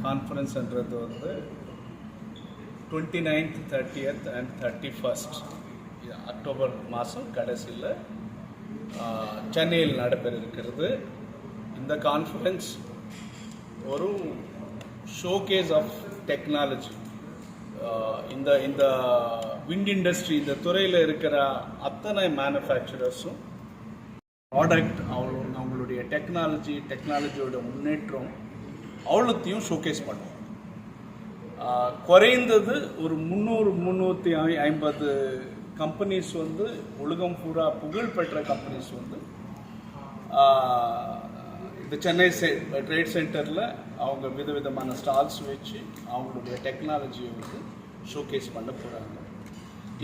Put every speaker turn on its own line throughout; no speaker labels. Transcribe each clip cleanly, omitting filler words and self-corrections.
கான்ஃபரன்ஸ்ன்றது வந்து 29th 30th and 31st October மாதம் கடைசியில் சென்னையில் நடைபெற இருக்கிறது. இந்த கான்ஃபரன்ஸ் ஒரு ஷோகேஸ் ஆஃப் டெக்னாலஜி. இந்த இந்த விண்ட் இண்டஸ்ட்ரி இந்த துறையில் இருக்கிற அத்தனை மேனுஃபேக்சரர்ஸும் ப்ராடக்ட் அவங்களுடைய டெக்னாலஜியோட முன்னேற்றம் அவ்வளோத்தையும் ஷோகேஸ் பண்ணும். குறைந்தது ஒரு 350 கம்பெனிஸ் வந்து உலகம் பூரா புகழ்பெற்ற கம்பெனிஸ் வந்து இந்த சென்னை ட்ரேட் சென்டரில் அவங்க விதவிதமான ஸ்டால்ஸ் வச்சு அவங்களுடைய டெக்னாலஜியை வந்து ஷோகேஸ் பண்ண போகிறாங்க.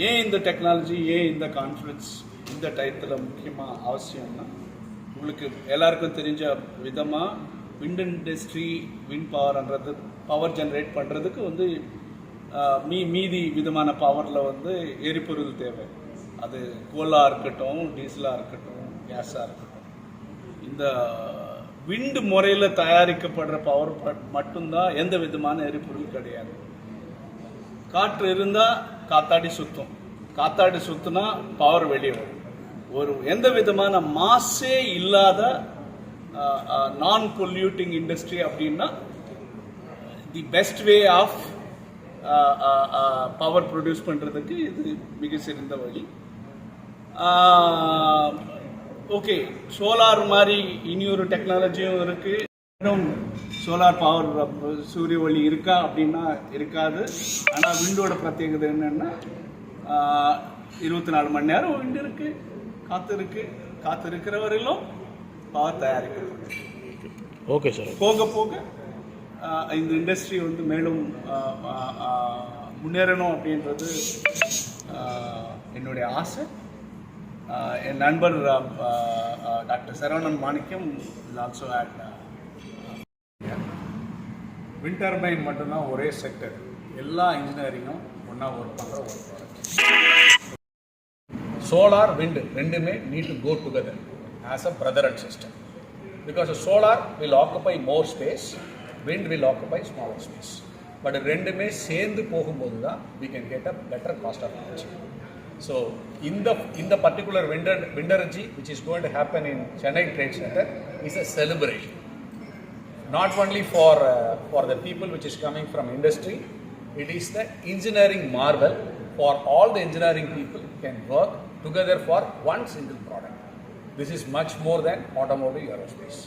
ஏன் இந்த டெக்னாலஜி, ஏன் இந்த கான்ஃபரன்ஸ் இந்த டயத்தில் முக்கியமாக அவசியம்னா, உங்களுக்கு எல்லாருக்கும் தெரிஞ்ச விதமாக விண்ட் இண்டஸ்ட்ரி, விண்ட் பவர்ன்றது பவர் ஜென்ரேட் பண்ணுறதுக்கு வந்து மீதி விதமான பவரில் வந்து எரிபொருள் தேவை. அது கோலாக இருக்கட்டும், டீசலாக இருக்கட்டும், கேஸாக இருக்கட்டும். இந்த விண்ட் முறையில் தயாரிக்கப்படுற பவர் மட்டும்தான், எந்த விதமான எரிபொருள் கிடையாது. காற்று இருந்தால் காத்தாடி சுற்றுனா பவர் வெளியே வரும். ஒரு எந்த விதமான மாசே இல்லாத நான் பொல்யூட்டிங் இண்டஸ்ட்ரி அப்படின்னா the best way of power produce பண்ணுறதுக்கு இது மிக சிறந்த வழி. ஓகே, சோலார் மாதிரி இனி ஒரு டெக்னாலஜியும் இருக்குது. சோலார் பவர் சூரிய ஒளி இருக்கா அப்படின்னா இருக்காது. ஆனால் விண்டோட பிரத்யேகதை என்னென்னா 24 மணி நேரம் விண்டு இருக்குது, காற்று இருக்கிற வரையிலும் பவர் தயாரிக்கிறது.
Okay sir.
போக போக இந்த இண்டஸ்ட்ரி வந்து மேலும் முன்னேறணும் அப்படின்றது என்னுடைய ஆசை. என் நண்பர் doctor Saravanan Manickam also add.
Wind turbine மட்டும்தான் ஒரே செக்டர், எல்லா இன்ஜினியரிங்கும் ஒன்றா ஒர்க் பண்ணுற ஒரு ப்ராடக்ட். சோலார் விண்ட் ரெண்டுமே need to go together as a brother and sister, because a solar will occupy more space, wind will occupy smaller space, but ரெண்டுமே சேர்ந்து போகும்போது தான் we can get a better cost of energy. So in the particular wind energy which is going to happen in Chennai Trade Center is a celebration, not only for the people which is coming from industry. It is the engineering marvel for all the engineering people can work together for one single product. This is much more than automotive aerospace.